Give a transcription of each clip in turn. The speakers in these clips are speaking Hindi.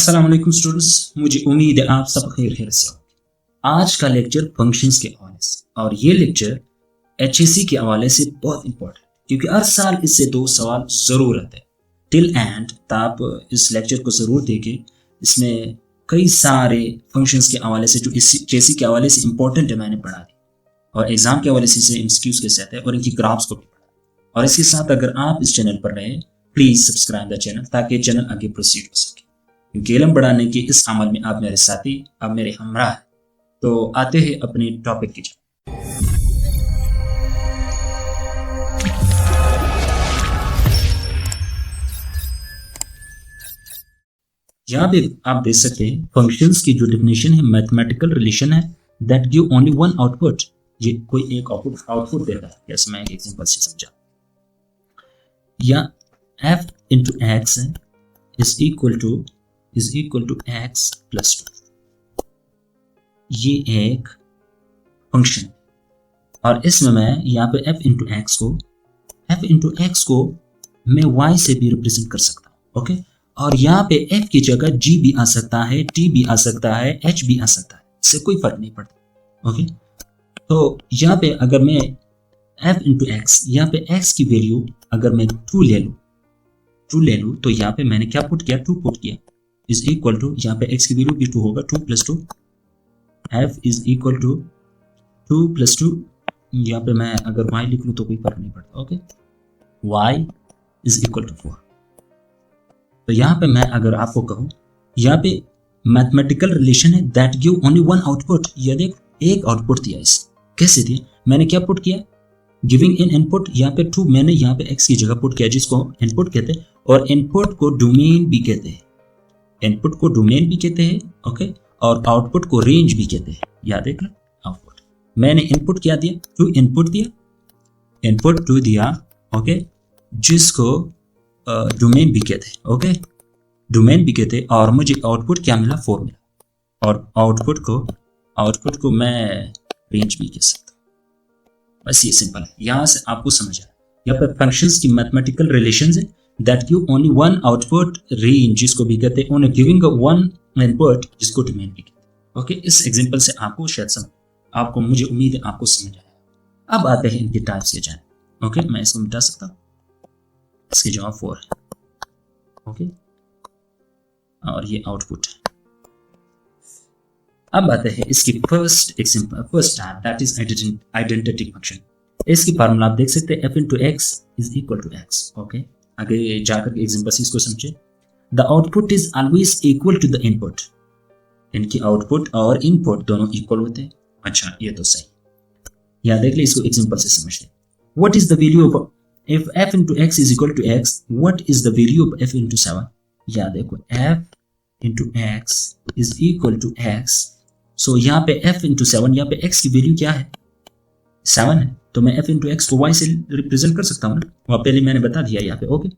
अस्सलाम वालेकुम स्टूडेंट्स, मुझे उम्मीद है आप सब खैर से हो। आज का लेक्चर फंक्शंस के हवाले से और ये लेक्चर एचएससी के हवाले से बहुत इंपॉर्टेंट क्योंकि हर साल इससे 2 सवाल जरूर आते हैं। टिल एंड आप इस लेक्चर को जरूर देखें। इसमें कई सारे फंक्शंस के हवाले से जो एचएससी के हवाले से इंपॉर्टेंट है मैंने पढ़ा दी और एग्जाम के हवाले से एमसीक्यूज के साथ है और इनकी ग्राफ्स को भी पढ़ा। और इसके साथ अगर आप इस चैनल पर रहे प्लीज सब्सक्राइब द चैनल ताकि चैनल आगे प्रोसीड हो सके क्योंकि इल्म बढ़ाने के इस अमल में आप मेरे साथी, आप मेरे हमरा हैं। तो आते हैं अपने टॉपिक की जाए। यहाँ पे आप देख सकते हैं फंक्शंस की जो डेफिनेशन है मैथमेटिकल रिलेशन है that give only one output. ये कोई एक आउटपुट देता है। जैसे मैं एक एग्जांपल से समझा, या f into x is equal to x प्लस 2। ये एक फंक्शन और इसमें मैं यहाँ पे f इंटू एक्स को मैं y से भी रिप्रेजेंट कर सकता हूँ। ओके, और यहाँ पे f की जगह g भी आ सकता है, t भी आ सकता है, h भी आ सकता है, इससे कोई फर्क नहीं पड़ता। ओके, तो यहाँ पे अगर मैं f इंटू एक्स, यहाँ पे x की वैल्यू अगर मैं 2 ले लूँ तो यहाँ पे मैंने क्या पुट किया, 2 पुट किया इज इक्वल टू, यहाँ पे x की वैल्यू भी 2 होगा, 2 प्लस 2, f इज इक्वल टू 2 प्लस 2। यहाँ पे मैं अगर y लिख लूँ तो कोई फर्क नहीं पड़ता। Okay, y is equal to 4। तो यहाँ पे मैं अगर आपको कहूँ, यहाँ पे मैथमेटिकल रिलेशन है that give only one output. ये देख, एक आउटपुट दिया। इस कैसे दिया, मैंने क्या पुट किया, गिविंग इन इनपुट, यहाँ पे 2 मैंने यहाँ पे x की जगह पुट किया जिसको इनपुट कहते हैं और इनपुट को डोमेन भी कहते हैं। इनपुट को डोमेन भी कहते हैं। ओके, और आउटपुट को रेंज भी कहते हैं। याद है, आउटपुट मैंने इनपुट क्या दिया, 2 इनपुट दिया, इनपुट 2 दिया। ओके, जिसको डोमेन भी कहते हैं। ओके, डोमेन भी कहते हैं और मुझे आउटपुट क्या मिला, 4 मिला और आउटपुट को मैं रेंज भी कह सकता हूँ। बस ये सिंपल है, यहाँ से आपको समझ आया। यहाँ पर फंक्शंस की मैथमेटिकल रिलेशंस है that give only one output range जिसको भी कहते हैं, on giving one input जिसको डोमेन भी कहते हैं। ओके, इस एग्जांपल से आपको शायद आपको, मुझे उम्मीद है आपको समझ आया। अब आते हैं इनके टाइप्स के जाने। ओके, मैं इसको मिटा सकता हूँ, इसके जवाब 4 है। ओके, और ये आउटपुट है। अब आते हैं इसकी first example, first type that is identity function. इसकी फार्मूला आप देख सकते हैं, f into x is equal to x. Okay, आगे जाकर के एग्जांपल से इसको समझे। The output is always equal to the input. इनकी आउटपुट और इनपुट दोनों इक्वल होते हैं। अच्छा, ये तो सही। यहाँ देख ले, इसको एग्जांपल से समझ ले। What is the value of if f into x is equal to x, what is the value of f into 7। यहाँ देखो, f into x is equal to x. So यहाँ पे f इंटू 7, यहाँ पे x की वैल्यू क्या है, 7 है, तो मैं f इंटू एक्स को y से रिप्रेजेंट कर सकता हूँ ना, वह पहले मैंने बता दिया यहाँ पे। ओके,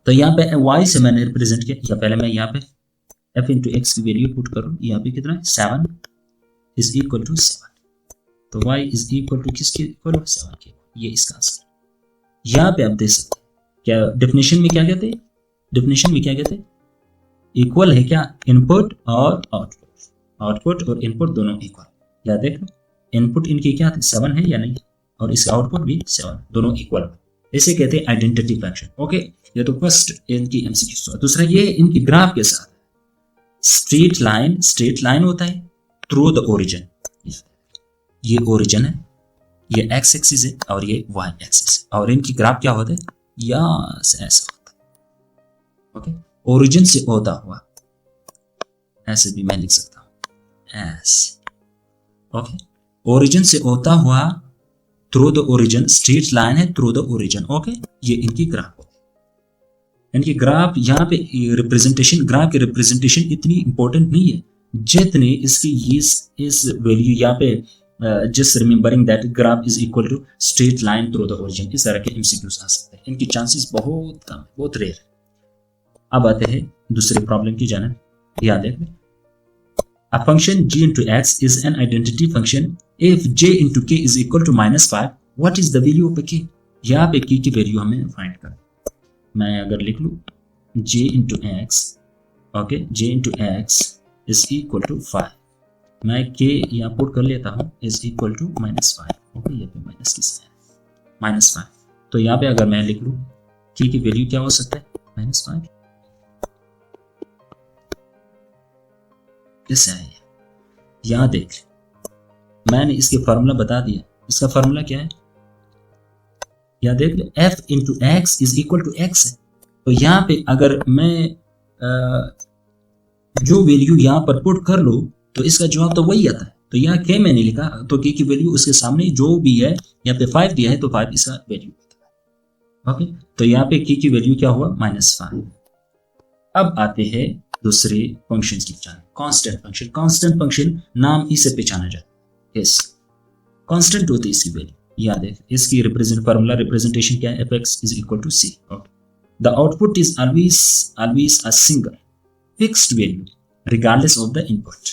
तो यहाँ पे y से मैंने रिप्रेजेंट किया, या पहले मैं यहाँ पे f इंटू एक्स की वैल्यू पुट करूँ, यहाँ पे कितना है, 7 इज इक्वल टू 7। तो y इज इक्वल टू किसके इक्वल, 7 के। ये इसका आंसर। यहाँ पे आप देख सकते हैं क्या डेफिनेशन में क्या कहते हैं, डेफिनेशन में क्या कहते हैं, इक्वल है क्या, इनपुट और आउटपुट और इनपुट दोनों इक्वल। याद देख लो, इनपुट इनकी क्या थे, 7 है या नहीं, और इसका आउटपुट भी 7, दोनों इक्वल। इसे कहते हैं आइडेंटिटी फंक्शन। ओके, ये तो फर्स्ट इनकी एमसीक्यू। दूसरा ये इनकी ग्राफ के साथ स्ट्रेट लाइन होता है थ्रू द ओरिजिन। ये ओरिजिन है, ये एक्स एक्सिस है और ये वाई एक्सिस, और इनकी ग्राफ क्या होता है, या ऐसा होता है। ओके, ओरिजिन से होता हुआ, ऐसे भी मैं लिख सकता हूं, ऐसे। ओके, ओरिजिन से होता हुआ through the origin, straight line है थ्रू द ओरिजिन। ओके, ये इनकी ग्राफ होती है। इनकी ग्राफ यहाँ पे रिप्रेजेंटेशन, ग्राफ की रिप्रेजेंटेशन इतनी इंपॉर्टेंट नहीं है जितनी इसकी इस वैल्यू यहाँ पे, just remembering that graph is equal to straight line through the origin. इस तरह के एमसीक्यूज आ सकते हैं, इनकी चांसेस बहुत कम है, बहुत रेयर है। अब आते हैं दूसरे प्रॉब्लम की जाने। याद है, a function g into x is an identity function if j into k is equal to -5, what is the value of k। यहाँ पे k की वैल्यू हमें फाइंड करना। मैं अगर लिख लूँ j into x okay, j into x is equal to 5। मैं k यहाँ पुट कर लेता हूँ इज इक्वल टू -5। ओके, यहाँ पे माइनस की साइन -5। तो यहाँ पे अगर मैं लिख लूँ k की वैल्यू क्या हो सकता है, -5। कैसे आए, यहाँ देख, मैंने इसके फार्मूला बता दिया। इसका फार्मूला क्या है, यहाँ देख ले, f into x is equal to x है। तो यहाँ पे अगर मैं जो वैल्यू यहाँ पर पुट कर लो तो इसका जवाब तो वही आता है। तो यहाँ k मैंने लिखा, तो k की वैल्यू उसके सामने जो भी है, यहाँ पे 5 दिया है तो 5 इसका वैल्यू। ओके, तो यहाँ पे k की वैल्यू क्या हुआ, -5। अब आते हैं दूसरे फंक्शन की पहचान, कांस्टेंट फंक्शन। कांस्टेंट फंक्शन नाम इसे पहचाना जाता है, यस, कांस्टेंट होती है इसकी वैल्यू। याद है, इसकी फार्मूला रिप्रेजेंटेशन क्या है, fx is equal to c। The output is always a single fixed value regardless of the input.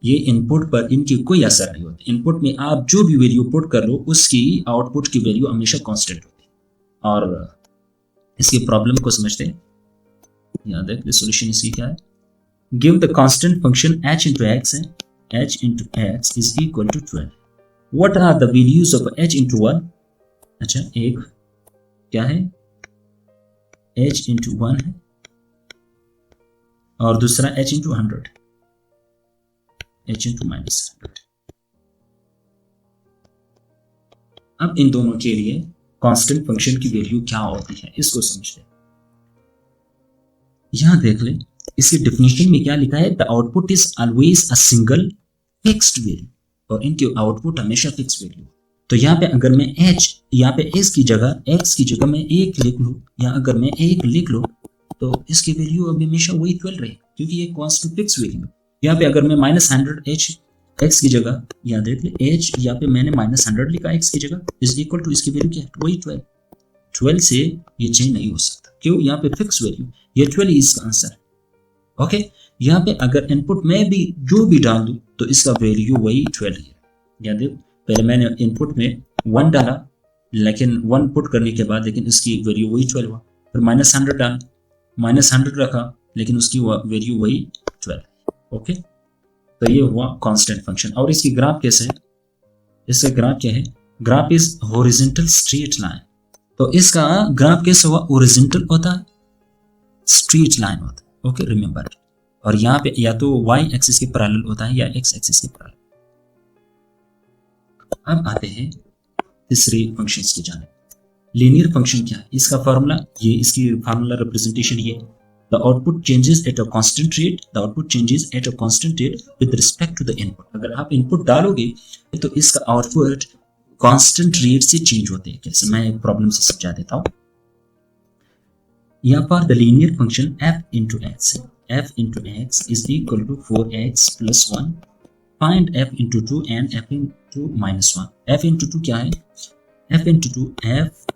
ये इनपुट पर इनकी कोई असर नहीं होता। इनपुट में आप जो भी वैल्यू पुट कर लो उसकी आउटपुट की वैल्यू हमेशा कांस्टेंट होती है। और इसकी प्रॉब्लम को समझते हैं, याद है सॉल्यूशन इसकी क्या है, give the constant function h into x है, h into x is equal to 12। What are the values of h into 1? अच्छा, एक क्या है, h into 1 है और दूसरा h into 100, h into -100। अब इन दोनों के लिए कांस्टेंट फंक्शन की वैल्यू क्या होती है इसको समझते हैं। यहां देख ले, इसकी डेफिनेशन में क्या लिखा है, the output is always a single fixed value, और इनकी आउटपुट हमेशा फिक्स वैल्यू। तो यहाँ पे अगर मैं h, यहाँ पे s की जगह x की जगह मैं 1 लिख लूँ, या अगर मैं 1 लिख लूँ तो इसकी वैल्यू अब हमेशा वही 12 रहेगी, क्योंकि ये कांस्टेंट फिक्स वैल्यू। यहाँ पे अगर मैं -100 h x की जगह, यहाँ देख ले h यहाँ पे मैंने -100 लिखा x की जगह, इज इक्वल टू इसकी वैल्यू क्या है, वही 12 से ये चेंज नहीं हो सकता। क्यों, यहाँ पे फिक्स वैल्यू, ये 12 इसका आंसर। ओके, यहाँ पे अगर इनपुट में भी जो भी डाल दूं तो इसका वैल्यू वही 12 है। याद देखो, पहले मैंने इनपुट में 1 डाला, लेकिन 1 पुट करने के बाद लेकिन इसकी वैल्यू वही 12 हुआ। फिर -100 डाला, -100 रखा, लेकिन उसकी वैल्यू वही 12। ओके, तो ये हुआ कांस्टेंट फंक्शन। और इसकी ग्राफ कैसे है, इसका ग्राफ क्या है, graph is horizontal straight line. तो इसका ग्राफ कैसे हुआ, हॉरिजॉन्टल होता है, स्ट्रेट लाइन होता है। Okay, remember. और यहाँ पे या तो y एक्सिस के पैरेलल होता है या x एक्सिस के पैरेलल। अब आते हैं तीसरे फंक्शंस की जाने। लीनियर फंक्शन क्या है, इसका फार्मूला, ये इसकी फार्मूला रिप्रेजेंटेशन ये, the output changes at a constant rate, the output changes at a constant rate with respect to the input. अगर आप इनपुट डालोगे तो इसका आउटपुट कांस्टेंट रेट से चेंज होते हैं। कैसे, मैं एक प्रॉब्लम से समझा देता हूँ। यहाँ पर the linear function f into x है, f into x is equal to 4x plus 1। Find f into 2 and f into -1। f into 2 क्या है, f into 2, f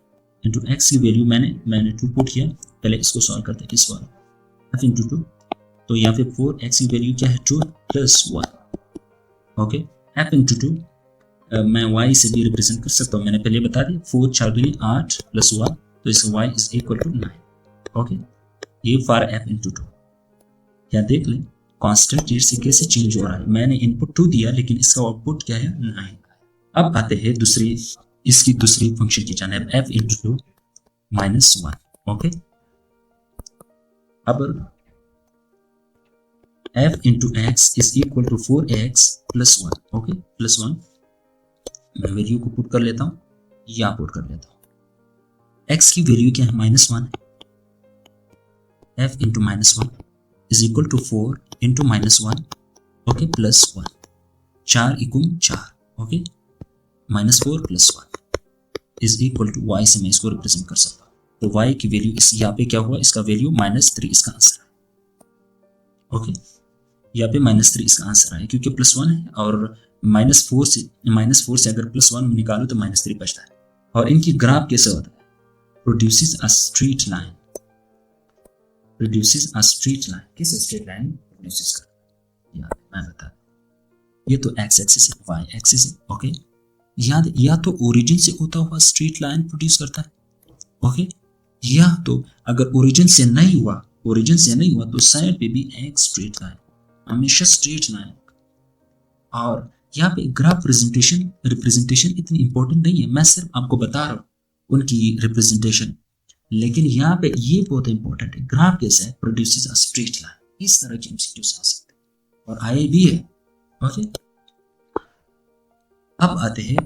into x की वैल्यू मैंने 2 पुट किया। पहले इसको सॉल्व करते हैं, इस वाला f into 2, तो यहाँ पे 4x की वैल्यू क्या है, 2 plus 1। ओके, f into 2 मैं y से भी रिप्रेजेंट कर सकता हूँ, मैंने पहले बता दिया, 4 4 दूनी 8 plus 1, तो इसका y is equal to 9। Okay, ये फॉर f into 2। क्या देख लें कांस्टेंट रेट से कैसे चेंज हो रहा है। मैंने इनपुट 2 दिया लेकिन इसका आउटपुट क्या है, 9। अब आते हैं इसकी दूसरी फंक्शन की जानिब, f into 2 -1। ओके, अब f into x is equal to 4x plus 1। Okay, plus 1 मैं वैल्यू को पुट कर लेता हूँ, या पुट कर लेता हूँ। x की वैल्यू क्या है, -1 है। f into -1 is equal to 4 into -1, okay, plus 1, 4 × 4, okay, -4 + 1 is equal to y से मैं इसको रिप्रेजेंट कर सकता हूँ। तो y की वैल्यू इस यहाँ पे क्या हुआ, इसका वैल्यू -3 इसका आंसर है। ओके, यहाँ पे -3 इसका आंसर है क्योंकि +1 है, और -4 से अगर +1 निकालो तो -3 बचता है। और इनकी ग्राफ कैसे होता है, प्रोड्यूसेस अ स्ट्रेट लाइन, किस स्ट्रेट लाइन प्रोड्यूसेस करता है, याद मैं बता, ये तो x एक्सिस है, y एक्सिस है। ओके, याद, या तो ओरिजिन से होता हुआ स्ट्रेट लाइन प्रोड्यूस करता है, ओके, या तो अगर ओरिजिन से नहीं हुआ, ओरिजिन से नहीं हुआ तो साइड पे भी एक स्ट्रेट लाइन, हमेशा स्ट्रेट लाइन। और यहाँ पे ग्राफ रिप्रेजेंटेशन इतनी इंपॉर्टेंट नहीं है, मैं सिर्फ आपको बता रहा हूँ उनकी रिप्रेजेंटेशन, लेकिन यहाँ पे ये बहुत इंपॉर्टेंट है। ग्राफ कैसे है, प्रोड्यूसेस अ स्ट्रेट लाइन, इस तरह की एमसीक्यूज आ सकते हैं और आए भी है। ओके, अब आते हैं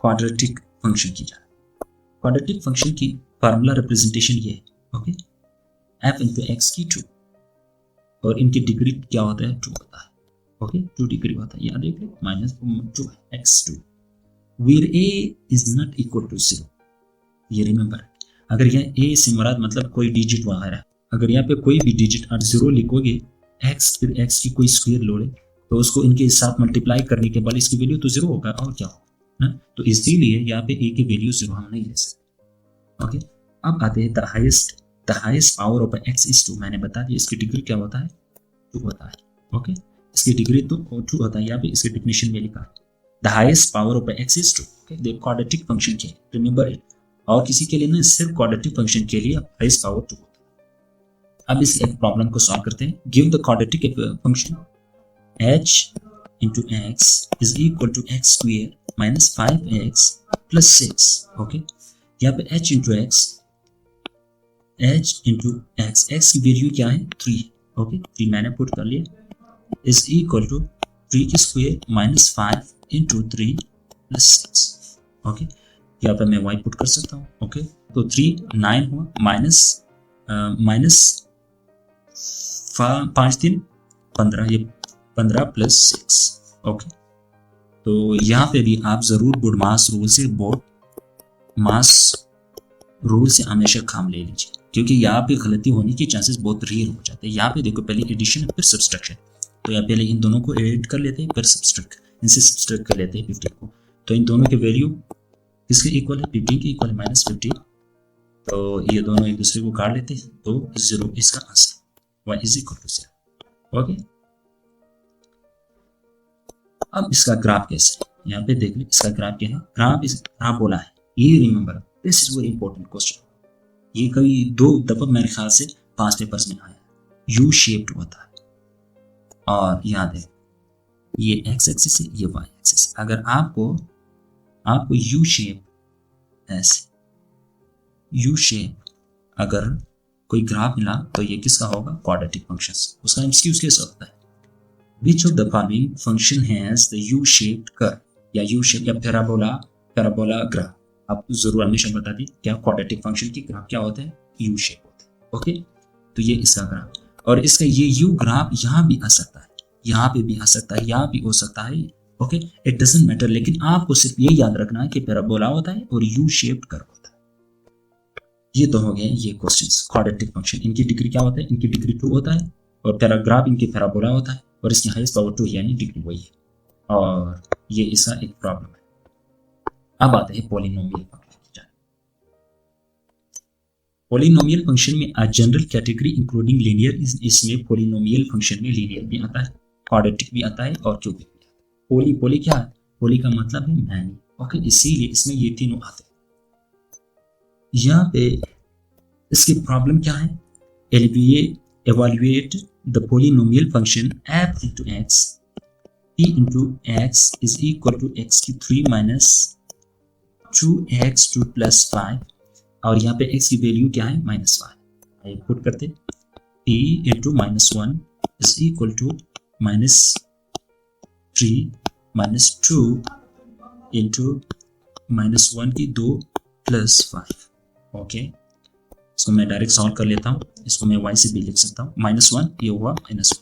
क्वाड्रेटिक फंक्शन की तरफ। क्वाड्रेटिक फंक्शन की फार्मूला रिप्रेजेंटेशन ये है, ओके, f इंटू एक्स की 2, और इनकी डिग्री क्या होता है, 2 होता है। ओके, 2 डिग्री होता है, यहाँ देख लो -2 x2 where a is not equal to 0। ये रिमेंबर, अगर यहाँ a से मुराद मतलब कोई डिजिट वगैरह, अगर यहाँ पे कोई भी डिजिट आप 0 लिखोगे, x फिर x की कोई स्क्वायर लोगे तो उसको इनके साथ मल्टीप्लाई करने के बाद इसकी वैल्यू तो 0 होगा और क्या होगा ना, तो इसीलिए यहाँ पे a की वैल्यू 0 हम नहीं ले सकते। ओके, अब आते हैं the highest power of x is 2। मैंने बता दिया इसकी डिग्री क्या होता है, 2 होता है। ओके, इसकी डिग्री तो 2 होता है, यहाँ पे इसके डेफिनेशन में लिखा है the highest power of x is 2। Okay, the quadratic function के रिमेंबर इट, और किसी के लिए नहीं, सिर्फ क्वाड्रेटिक फंक्शन के लिए हाईएस्ट पावर 2 होता है। अब इस एक प्रॉब्लम को सॉल्व करते हैं। Give the quadratic function h into x is equal to x square minus 5x plus 6। Okay, यहाँ पे h into x की वैल्यू क्या है, 3। ओके, 3 मैंने पुट कर लिया, is equal to 3 की square minus 5 into 3 plus 6। Okay, यहाँ पे मैं y पुट कर सकता हूँ। ओके, तो 3 9 हुआ, माइनस 5 3 15, ये 15 प्लस 6। ओके, तो यहाँ पे भी आप जरूर बोर्ड मास रूल से हमेशा काम ले लीजिए, क्योंकि यहाँ पे गलती होने की चांसेस बहुत रेयर हो जाते हैं। यहाँ पे देखो, पहले एडिशन फिर सब्सट्रैक्शन, तो यहाँ पहले इन दोनों को ऐड कर लेते हैं, फिर इनसे सब्सट्रैक्ट कर लेते हैं 15 को, तो इन दोनों की वैल्यू किसके इक्वल है, 15 के इक्वल है -15, तो ये दोनों एक दूसरे को काट लेते हैं, तो 0 इसका answer, y is equal to 0। Okay, अब इसका ग्राफ कैसे है, यहाँ पे देख लो इसका ग्राफ क्या है। ग्राफ बोला है, ये remember, this is very important question, ये कभी 2 दफा मेरे ख्याल से 5 पेपर्स में आया। यू शेप्ड होता है, और याद है ये एक्स एक्सिस है, ये वाई एक्सिस। अगर आपको यू शेप ऐसे यू शेप अगर कोई ग्राफ मिला तो ये किसका होगा, क्वाड्रेटिक फंक्शंस। उसका एमसीक्यू कैसे होता है, Which of the following function has the U-shaped curve, या U-shape या पैराबोला ग्राफ। आप जरूर हमेशा बता दी क्या क्वाड्रेटिक फंक्शन की ग्राफ क्या होता है, U शेप होता है। ओके, तो ये इसका ग्राफ, और इसका ये U ग्राफ यहाँ भी आ सकता है, यहाँ पे भी आ सकता है, यहाँ भी हो सकता है। ओके, इट डजंट मैटर, लेकिन आपको सिर्फ ये याद रखना है कि पैराबोला होता है और U-shaped कर्व होता है। ये तो हो गए ये क्वेश्चंस क्वाड्रेटिक फंक्शन, इनकी डिग्री क्या होता है, इनकी डिग्री 2 होता है, और पैराग्राफ इनकी पैराबोला होता है, और इसकी हाईएस्ट पावर 2 यानी डिग्री वही है, और ये इसका एक प्रॉब्लम है। अब आते हैं पॉलिनोमियल फंक्शन की जाने। पॉलिनोमियल फंक्शन में a general category including linear, इसमें पॉलिनोमियल फंक्शन में लीनियर भी आता है, क्वाड्रेटिक भी आता है और क्यूबिक भी आता है। पॉली क्या है, पॉली का मतलब है मैनी। ओके, इसीलिए इसमें ये तीनों आते हैं। यहाँ पे इसकी प्रॉब्लम क्या है, evaluate the polynomial function f into x, p into x is equal to x की 3 minus 2x2 plus 5, और यहाँ पे x की वैल्यू क्या है, -5। आइए पुट करते, p into -1 is equal to -3 minus 2 into -1 की 2 plus 5। ओके, इसको मैं डायरेक्ट सॉल्व कर लेता हूँ, इसको मैं y से भी लिख सकता हूँ, -1 ये हुआ -1।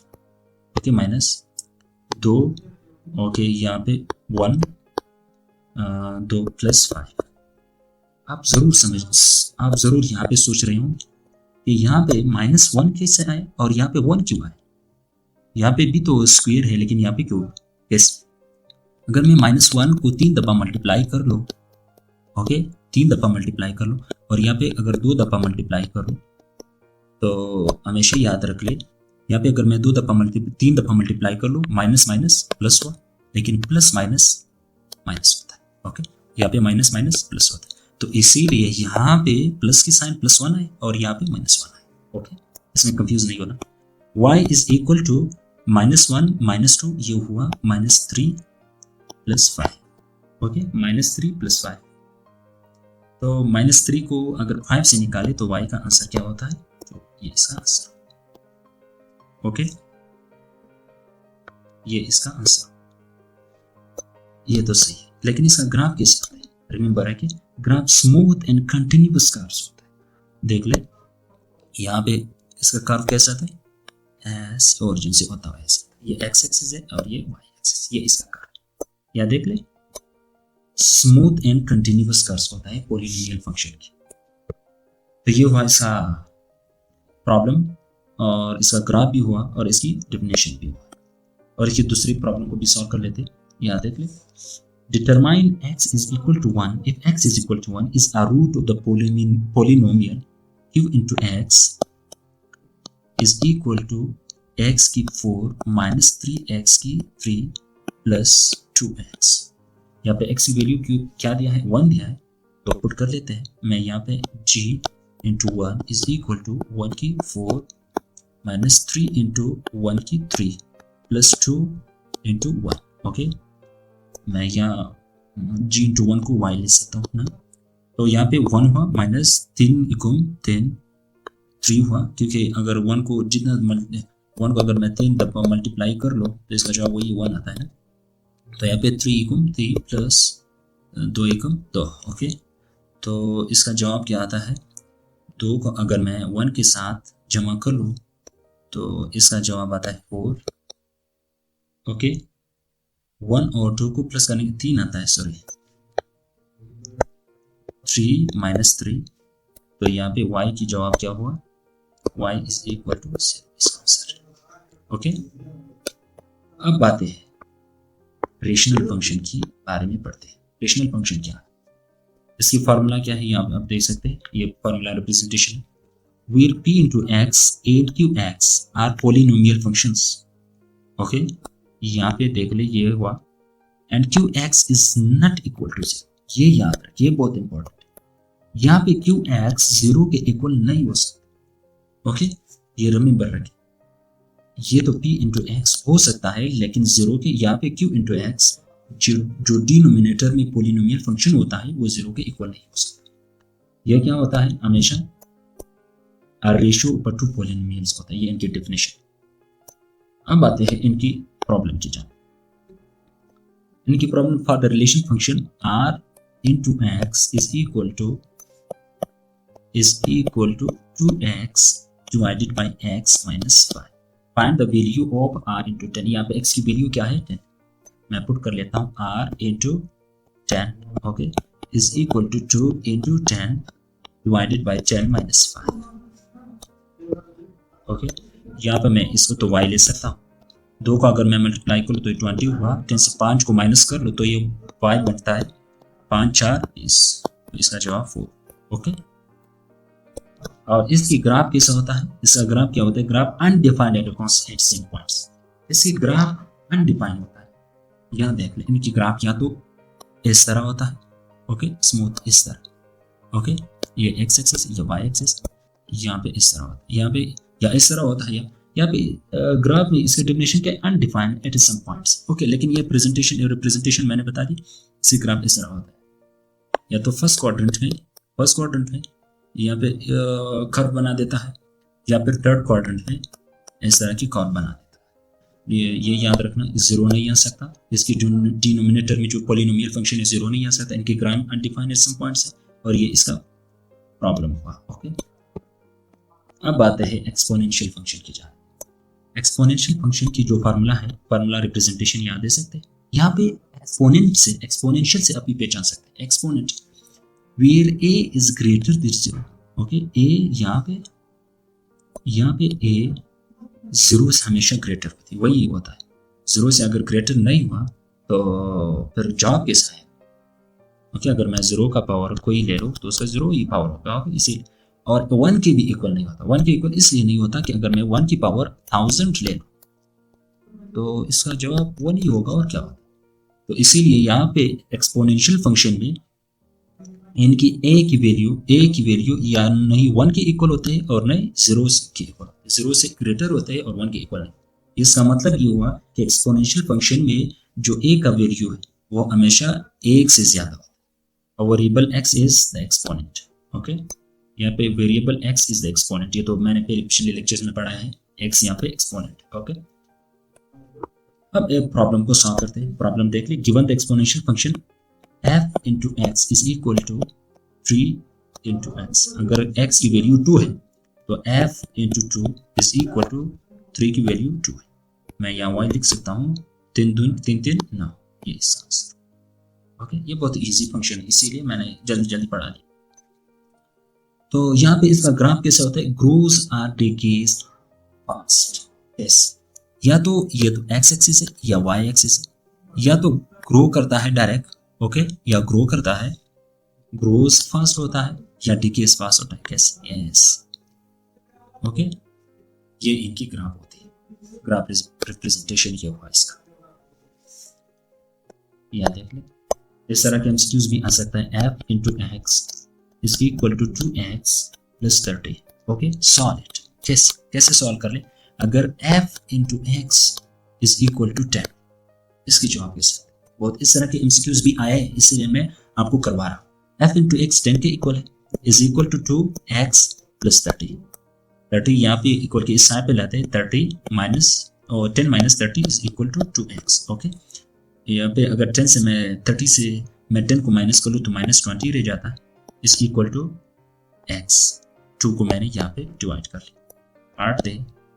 ओके, -2, ओके, यहाँ पे 1 2 + 5। आप जरूर यहाँ पे सोच रहे हो कि यहाँ पे -1 कैसे आए और यहाँ पे 1 क्यों आए, यहाँ पे भी तो स्क्वायर है, लेकिन यहाँ पे क्यों कैसे। अगर मैं -1 को 3 दफा मल्टीप्लाई कर लो, ओके, 3 दफा मल्टीप्लाई कर लो, और यहाँ पे अगर 2 दफा मल्टीप्लाई करो, तो हमेशा याद रख ले, यहाँ पे अगर मैं 3 दफा मल्टीप्लाई कर लूँ, माइनस माइनस प्लस हुआ, लेकिन प्लस माइनस माइनस होता है। ओके, यहाँ पे माइनस माइनस प्लस होता है, तो इसीलिए यहाँ पे प्लस की साइन +1 है और यहाँ पे -1 है। ओके, इसमें कंफ्यूज नहीं होना। y इज इक्वल टू -1 -2, ये हुआ -3 + 5। ओके, -3 + 5, तो -3 को अगर 5 से निकाले तो y का आंसर क्या होता है, तो ये इसका आंसर। ओके, ये इसका आंसर, ये तो सही है। लेकिन इसका ग्राफ कैसे होता है, रिमेंबर है कि graph smooth and continuous curve होता है। देख ले यहाँ पे इसका कर्व कैसा आता है, एस ओरिजिन से होता है ऐसे, ये x एक्सिस है और ये y एक्सिस, ये इसका कर्व। या देख ले स्मूथ एंड कंटिन्यूअस कर्व होता है पॉलिनोमियल फंक्शन की। तो ये हुआ इसका प्रॉब्लम, और इसका ग्राफ भी हुआ और इसकी डेफिनेशन भी हुआ। और इसकी दूसरी प्रॉब्लम को भी सॉल्व कर लेते। यहाँ देख ले, determine x is equal to 1 if x is equal to 1 is a root of the polynomial q into x is equal to x की 4 minus 3x की 3 plus 2x। यहाँ पे x की वैल्यू क्या दिया है, 1 दिया है, तो पुट कर लेते हैं। मैं यहाँ पे g into 1 is equal to 1 की 4 minus 3 into 1 की 3 plus 2 into 1। ओके, मैं यहाँ g into 1 को y ले सकता हूँ ना, तो यहाँ पे 1 हुआ -3 * 10 3 हुआ, क्योंकि अगर 1 को जितना 1 को अगर मैं 3 दफा मल्टीप्लाई कर लो तो इसका जवाब वही 1 आता है ना। तो यहाँ पे 3 * 3 प्लस 2 * 2। ओके, तो इसका जवाब क्या आता है, 2 को अगर मैं 1 के साथ जमा कर लूँ तो इसका जवाब आता है 4। ओके, 1 और 2 को प्लस करने के 3 आता है, सॉरी 3 - 3। तो यहाँ पे y की जवाब क्या हुआ, y इज इक्वल टू 7, इसका आंसर। ओके, अब बातें हैं रेशनल फंक्शन की बारे में पढ़ते हैं। रेशनल फंक्शन क्या है, इसकी फार्मूला क्या है, यहाँ आप देख सकते हैं, ये फार्मूला रिप्रेजेंटेशन है। Where p into x and qx are polynomial functions। Okay, यहाँ पे देख ले, ये हुआ and qx is not equal to 0। ये याद रखिए, बहुत इंपॉर्टेंट है। यहाँ पे qx 0 के इक्वल नहीं हो सकता। ओके, ये रिमेंबर रखिए, ये तो p into x हो सकता है, लेकिन 0 के, यहाँ पे q into x जो डिनोमिनेटर में पोलिनोमियल फंक्शन होता है वो 0 के इक्वल नहीं हो सकता। यह क्या होता है, हमेशा रेशियो पर 2 पोलिनोमियल्स होता है, ये इनकी डेफिनेशन। अब आते हैं इनकी प्रॉब्लम की जान। इनकी problem for the relation function r into x is equal to 2x divided by x minus 5। Find the value of r into 10। यहाँ पे x की वैल्यू क्या है, 10। मैं पुट कर लेता हूँ r into 10, okay, is equal to 2 into 10 divided by 10 minus 5। Okay, यहाँ पे मैं इसको तो y ले सकता हूँ, 2 का अगर मैं मल्टीप्लाई करूँ तो 20 हुआ, 10 से 5 को माइनस कर लो तो ये y बनता है 5 4 20, तो इसका जवाब 4। ओके, और इसकी ग्राफ कैसा होता है, इसका ग्राफ क्या होता है, graph undefined at constant points. इसकी ग्राफ अनडिफाइंड होता है। यहाँ देख ले, इनकी ग्राफ या तो इस तरह होता है, ओके, स्मूथ इस तरह, ओके, ये x एक्सिस या y एक्सिस, यहाँ पे इस तरह होता है, यहाँ पे या इस तरह होता है, यहाँ पे ग्राफ में इसकी डेफिनेशन क्या है, undefined at some points. Okay, लेकिन ये प्रेजेंटेशन या रिप्रेजेंटेशन मैंने बता दी, इसी ग्राफ इस तरह होता है, या तो फर्स्ट क्वाड्रेंट में यहाँ पे कर्व बना देता है, या फिर थर्ड क्वाड्रेंट में इस तरह की कर्व बना देता है। ये याद रखना, 0 नहीं आ सकता, इसकी जो डिनोमिनेटर में जो पॉलिनोमियल फंक्शन है 0 नहीं आ सकता, इनकी graph undefined at some points है, और ये इसका प्रॉब्लम हुआ। ओके, अब आते हैं एक्सपोनेंशियल फंक्शन की जान। एक्सपोनेंशियल फंक्शन की जो फार्मूला है, फार्मूला रिप्रेजेंटेशन याद दे सकते हैं। यहाँ पे एक्सपोनेंशियल से आप ही पहचान सकते हैं, exponent where a is greater than 0। Okay, a यहाँ पे a 0 से हमेशा ग्रेटर होती है, वही होता है। 0 से अगर ग्रेटर नहीं हुआ तो फिर जवाब कैसा है। ओके, अगर मैं 0 का पावर कोई ले लो तो उसका 0 ही पावर होगा, इसी। और 1 के भी इक्वल नहीं होता, 1 के इक्वल इसलिए नहीं होता कि अगर मैं 1 की पावर 1000 ले लूँ तो इसका जवाब 1 ही होगा, और क्या होगा। तो इसीलिए यहाँ पे एक्सपोनेंशियल फंक्शन में इनकी ए की वैल्यू या नहीं 1 के इक्वल होते हैं और नहीं 0 के इक्वल, 0 से ग्रेटर होते हैं और 1 के इक्वल नहीं। इसका मतलब ये हुआ कि एक्सपोनेंशियल फंक्शन में जो ए का वैल्यू है वो हमेशा 1 से ज्यादा होता है। और variable x is the exponent. Okay, यहाँ पे variable x is the exponent, ये तो मैंने पिछले लेक्चर्स में पढ़ा है, x यहाँ पे एक्सपोनेंट। ओके, अब एक प्रॉब्लम को सॉल्व करते हैं। प्रॉब्लम देख ली, given the exponential function f into x is equal to 3 into x। अगर x की वैल्यू 2 है तो f into 2 is equal to 3 की वैल्यू 2 है। मैं यहाँ y लिख सकता हूँ 3 दून 3 3 9, ये इसका आंसर। ओके, ये बहुत इजी फंक्शन है, इसीलिए मैंने जल्दी जल्दी पढ़ा लिया। तो यहाँ पे इसका ग्राफ कैसा होता है, grows or decays fast. Yes, या तो ये तो x एक्सिस है या y एक्सिस है, या तो ग्रो करता है डायरेक्ट, ओके, या ग्रो करता है, ग्रोज फास्ट होता है, या डिकेज फास्ट होता है। कैसे? यस, ओके, ये इनकी ग्राफ होती है, ग्राफ रिप्रेजेंटेशन ये हुआ इसका। याद देख ले, इस तरह के एमसीक्यूज भी आ सकता है। f into x is equal to 2x plus 30। Okay, solve it. कैसे सॉल्व कर ले? अगर f into x is equal to 10, इसकी जवाब कैसे? बहुत इस तरह के एमसीक्यूज भी आए, इसीलिए मैं आपको करवा रहा हूँ। f into x 10 के इक्वल है, is equal to 2x plus 30। 30 यहाँ पे इक्वल के इस साइड पे लाते हैं, 30 माइनस और 10 minus 30 is equal to 2x। Okay, यहाँ पे अगर 10 से मैं 30 से मैं 10 को माइनस कर लूँ तो माइनस 20 रह जाता है, इसकी इक्वल टू x। 2 को मैंने यहाँ पे डिवाइड कर लिया, 8 दे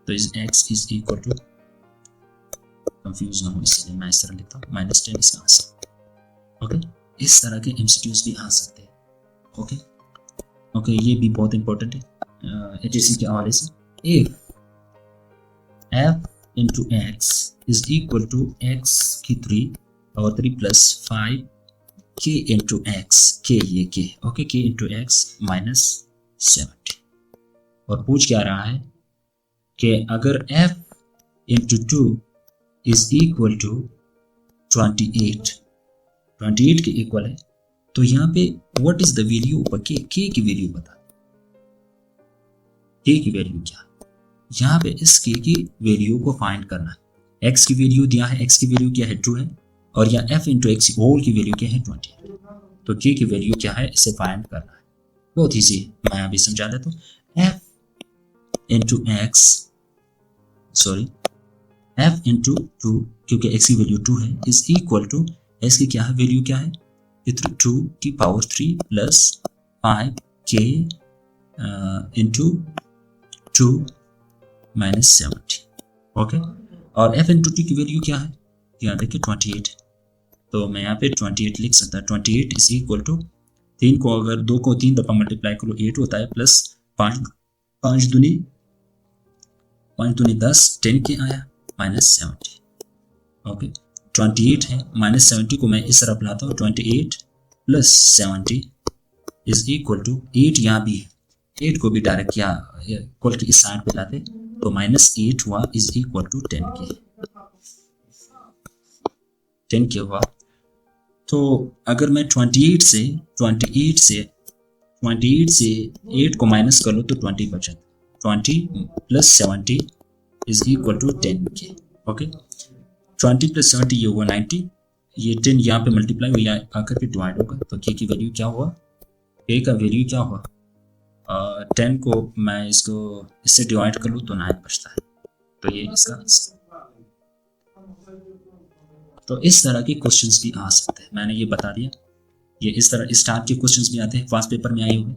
तो इस x is equal to, confuse ना हो इसलिए मैं इस तरह लिखता हूँ, -10 इसका आंसर। ओके, इस तरह के एमसीक्यूज भी आ सकते हैं। ओके ओके, ये भी बहुत इंपॉर्टेंट है एचएससी के हवाले से। If f into x is equal to x की 3 और 3 plus 5 k into x, k ये k, okay, k into x minus 70। और पूछ क्या रहा है कि अगर f into 2 is equal to 28, 28 के इक्वल है, तो यहाँ पे what is the value of k, k की वैल्यू बता, k की वैल्यू क्या है? यहाँ पे इस k की वैल्यू को फाइंड करना है। x की वैल्यू दिया है, x की वैल्यू क्या है 2 है, और यहाँ f इंटू एक्स होल की वैल्यू क्या है 20। तो k की वैल्यू क्या है, इसे फाइंड करना है। बहुत ईजी है, मैं अभी समझा देता हूँ। f into x, sorry f into 2, क्योंकि x की वैल्यू 2 है, इज इक्वल टू x की क्या है, वैल्यू क्या है, 2 की power 3 plus 5k into 2 minus 70। Okay, और f इंटू 2 की वैल्यू क्या है, यहाँ देखिए 28, तो मैं यहाँ पे 28 लिख सकता है। 28 इज इक्वल टू 3 को अगर 2 को 3 दफ़ा मल्टीप्लाई करो 8 होता है, प्लस 5 दूनी 10, 10 के आया माइनस 70। ओके, 28 है, माइनस 70 को मैं इस तरफ लाता हूँ, 28 प्लस 70 इज इक्वल टू 8, यहाँ भी है, 8 को भी डायरेक्ट या इक्वल के इस साइड पे लाते तो माइनस 8 हुआ, इज इक्वल टू 10 के हुआ। तो अगर मैं 28 से 8 को माइनस कर लो तो 20 बचा, 20 प्लस 70 इज इक्वल टू 10 के। ओके, 20 प्लस 70 ये हुआ 90, ये 10 यहाँ पे मल्टीप्लाई हुआ, आकर के डिवाइड होगा, तो k की वैल्यू क्या हुआ, k का वैल्यू क्या हुआ, 10 को मैं इसको इससे डिवाइड कर लूँ तो 9 बचता है, तो ये इसका आंसर। तो इस तरह के क्वेश्चंस भी आ सकते हैं, मैंने ये बता दिया। ये इस तरह इस टाइप के क्वेश्चंस भी आते हैं, पास्ट पेपर में आए हुए,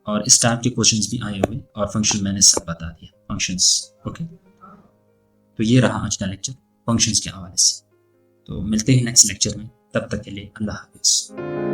और इस टाइप के क्वेश्चंस भी आए हुए, और फंक्शन मैंने सब बता दिया, फंक्शंस। ओके, तो ये रहा आज का लेक्चर फंक्शंस के हवाले से। तो मिलते हैं नेक्स्ट लेक्चर में, तब तक के लिए अल्लाह हाफिज़।